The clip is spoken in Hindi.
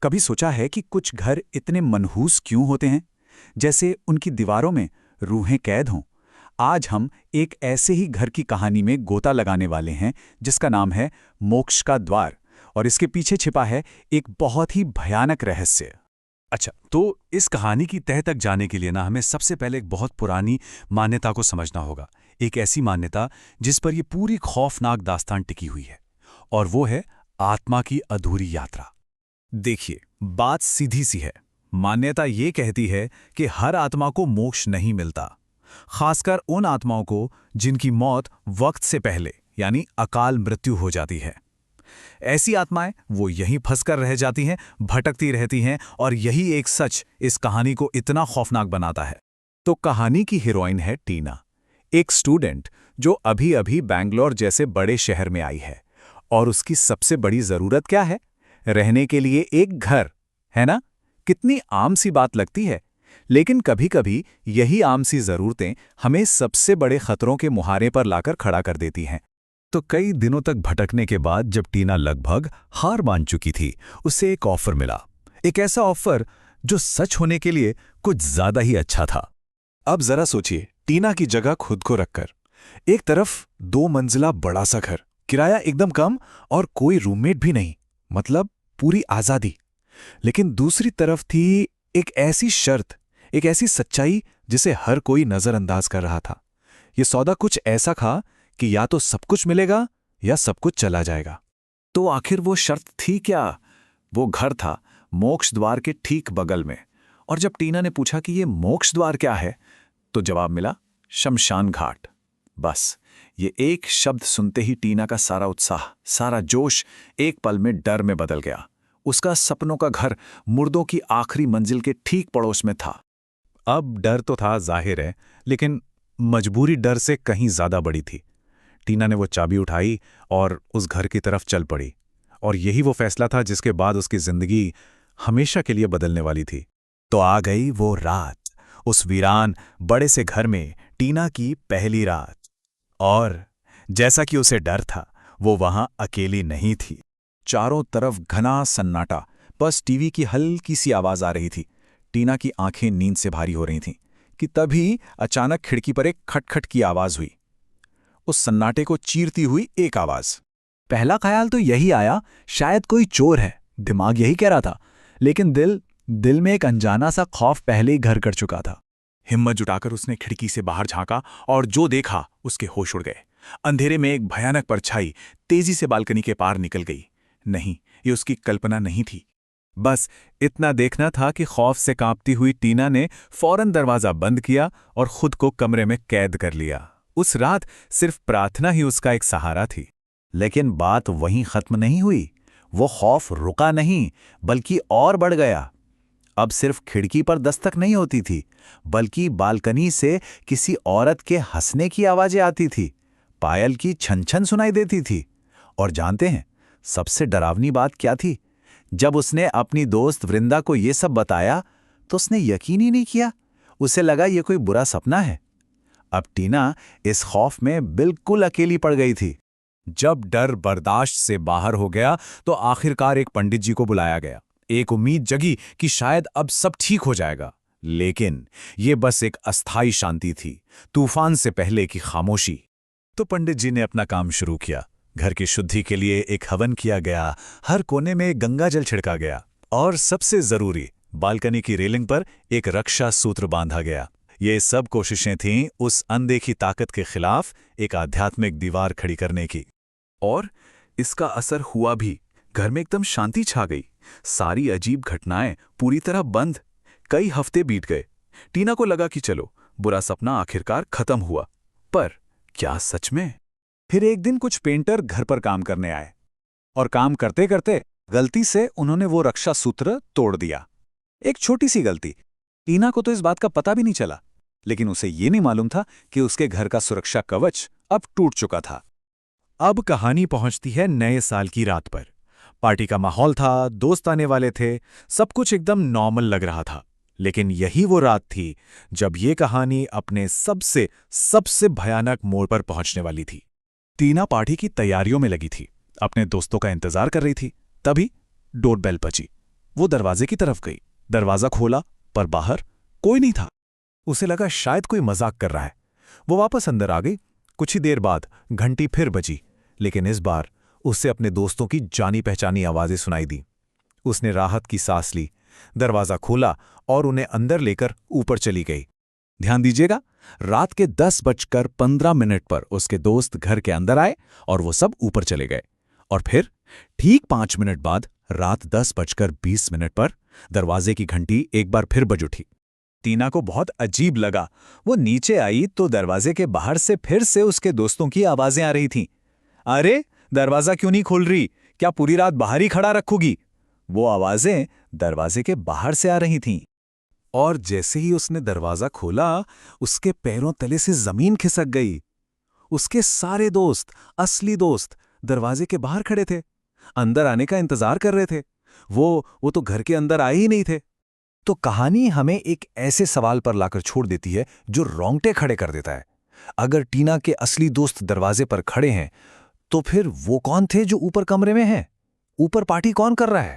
कभी सोचा है कि कुछ घर इतने मनहूस क्यों होते हैं, जैसे उनकी दीवारों में रूहें कैद हों। आज हम एक ऐसे ही घर की कहानी में गोता लगाने वाले हैं जिसका नाम है मोक्ष का द्वार, और इसके पीछे छिपा है एक बहुत ही भयानक रहस्य। अच्छा, तो इस कहानी की तह तक जाने के लिए ना हमें सबसे पहले एक बहुत पुरानी मान्यता को समझना होगा। एक ऐसी मान्यता जिस पर ये पूरी खौफनाक दास्तान टिकी हुई है, और वो है आत्मा की अधूरी यात्रा। देखिए, बात सीधी सी है। मान्यता ये कहती है कि हर आत्मा को मोक्ष नहीं मिलता, खासकर उन आत्माओं को जिनकी मौत वक्त से पहले यानी अकाल मृत्यु हो जाती है। ऐसी आत्माएं वो यहीं फंसकर रह जाती हैं, भटकती रहती हैं, और यही एक सच इस कहानी को इतना खौफनाक बनाता है। तो कहानी की हीरोइन है टीना, एक स्टूडेंट जो अभी अभी बैंगलोर जैसे बड़े शहर में आई है। और उसकी सबसे बड़ी जरूरत क्या है? रहने के लिए एक घर, है ना? कितनी आम सी बात लगती है, लेकिन कभी-कभी यही आम सी जरूरतें हमें सबसे बड़े खतरों के मुहारे पर लाकर खड़ा कर देती हैं। तो कई दिनों तक भटकने के बाद जब टीना लगभग हार मान चुकी थी, उसे एक ऑफर मिला। एक ऐसा ऑफर जो सच होने के लिए कुछ ज्यादा ही अच्छा था। अब जरा सोचिए, टीना की जगह खुद को रखकर। एक तरफ 2 मंजिला बड़ा सा घर, किराया एकदम कम और कोई रूममेट भी नहीं, मतलब पूरी आजादी। लेकिन दूसरी तरफ थी एक ऐसी शर्त, एक ऐसी सच्चाई जिसे हर कोई नजरअंदाज कर रहा था। यह सौदा कुछ ऐसा था कि या तो सब कुछ मिलेगा या सब कुछ चला जाएगा। तो आखिर वो शर्त थी क्या? वो घर था मोक्ष द्वार के ठीक बगल में। और जब टीना ने पूछा कि ये मोक्ष द्वार क्या है, तो जवाब मिला शमशान घाट। बस ये एक शब्द सुनते ही टीना का सारा उत्साह, सारा जोश एक पल में डर में बदल गया। उसका सपनों का घर मुर्दों की आखिरी मंजिल के ठीक पड़ोस में था। अब डर तो था, जाहिर है, लेकिन मजबूरी डर से कहीं ज्यादा बड़ी थी। टीना ने वो चाबी उठाई और उस घर की तरफ चल पड़ी। और यही वो फैसला था जिसके बाद उसकी जिंदगी हमेशा के लिए बदलने वाली थी। तो आ गई वो रात, उस वीरान बड़े से घर में टीना की पहली रात। और जैसा कि उसे डर था, वो वहां अकेली नहीं थी। चारों तरफ घना सन्नाटा, बस टीवी की हल्की सी आवाज आ रही थी। टीना की आंखें नींद से भारी हो रही थीं कि तभी अचानक खिड़की पर एक खटखट की आवाज हुई। उस सन्नाटे को चीरती हुई एक आवाज। पहला ख्याल तो यही आया, शायद कोई चोर है, दिमाग यही कह रहा था। लेकिन दिल में एक अनजाना सा खौफ पहले ही घर कर चुका था। हिम्मत जुटाकर उसने खिड़की से बाहर झांका और जो देखा उसके होश उड़ गए। अंधेरे में एक भयानक परछाई तेजी से बालकनी के पार निकल गई। नहीं, ये उसकी कल्पना नहीं थी। बस इतना देखना था कि खौफ से कांपती हुई टीना ने फौरन दरवाजा बंद किया और खुद को कमरे में कैद कर लिया। उस रात सिर्फ प्रार्थना ही उसका एक सहारा थी। लेकिन बात वहीं खत्म नहीं हुई। वो खौफ रुका नहीं, बल्कि और बढ़ गया। अब सिर्फ खिड़की पर दस्तक नहीं होती थी, बल्कि बालकनी से किसी औरत के हंसने की आवाजें आती थी, पायल की छन छन सुनाई देती थी। और जानते हैं सबसे डरावनी बात क्या थी? जब उसने अपनी दोस्त वृंदा को ये सब बताया तो उसने यकीन ही नहीं किया। उसे लगा ये कोई बुरा सपना है। अब टीना इस खौफ में बिल्कुल अकेली पड़ गई थी। जब डर बर्दाश्त से बाहर हो गया तो आखिरकार एक पंडित जी को बुलाया गया। एक उम्मीद जगी कि शायद अब सब ठीक हो जाएगा, लेकिन ये बस एक अस्थाई शांति थी, तूफान से पहले की खामोशी। तो पंडित जी ने अपना काम शुरू किया। घर की शुद्धि के लिए एक हवन किया गया, हर कोने में गंगा जल छिड़का गया, और सबसे जरूरी, बालकनी की रेलिंग पर एक रक्षा सूत्र बांधा गया। ये सब कोशिशें थीं उस अनदेखी ताकत के खिलाफ एक आध्यात्मिक दीवार खड़ी करने की। और इसका असर हुआ भी। घर में एकदम शांति छा गई। सारी अजीब घटनाएं पूरी तरह बंद। कई हफ्ते बीत गए। टीना को लगा कि चलो, बुरा सपना आखिरकार खत्म हुआ। पर क्या सच में? फिर एक दिन कुछ पेंटर घर पर काम करने आए, और काम करते करते गलती से उन्होंने वो रक्षा सूत्र तोड़ दिया। एक छोटी सी गलती। टीना को तो इस बात का पता भी नहीं चला, लेकिन उसे ये नहीं मालूम था कि उसके घर का सुरक्षा कवच अब टूट चुका था। अब कहानी पहुंचती है नए साल की रात पर। पार्टी का माहौल था, दोस्त आने वाले थे, सब कुछ एकदम नॉर्मल लग रहा था। लेकिन यही वो रात थी जब ये कहानी अपने सबसे भयानक मोड़ पर पहुंचने वाली थी। टीना पार्टी की तैयारियों में लगी थी, अपने दोस्तों का इंतजार कर रही थी। तभी डोरबेल बजी। वो दरवाजे की तरफ गई। दरवाजा खोला, पर बाहर कोई नहीं था। उसे लगा शायद कोई मजाक कर रहा है। वो वापस अंदर आ गई। कुछ ही देर बाद घंटी फिर बजी, लेकिन इस बार उससे अपने दोस्तों की जानी पहचानी आवाजें सुनाई दी। उसने राहत की सांस ली, दरवाजा खोला और उन्हें अंदर लेकर ऊपर चली गई। ध्यान दीजिएगा, रात के 10:15 पर उसके दोस्त घर के अंदर आए और वो सब ऊपर चले गए। और फिर ठीक 5 मिनट बाद रात 10:20 पर दरवाजे की घंटी एक बार फिर बज उठी। टीना को बहुत अजीब लगा। वो नीचे आई तो दरवाजे के बाहर से फिर से उसके दोस्तों की आवाजें आ रही थीं। अरे, दरवाजा क्यों नहीं खोल रही? क्या पूरी रात बाहर ही खड़ा रखोगी? वो आवाजें दरवाजे के बाहर से आ रही थीं। और जैसे ही उसने दरवाजा खोला, उसके पैरों तले से जमीन खिसक गई। उसके सारे दोस्त, असली दोस्त, दरवाजे के बाहर खड़े थे, अंदर आने का इंतजार कर रहे थे। वो तो घर के अंदर आए ही नहीं थे। तो कहानी हमें एक ऐसे सवाल पर लाकर छोड़ देती है जो रोंगटे खड़े कर देता है। अगर टीना के असली दोस्त दरवाजे पर खड़े हैं, तो फिर वो कौन थे जो ऊपर कमरे में हैं? ऊपर पार्टी कौन कर रहा है?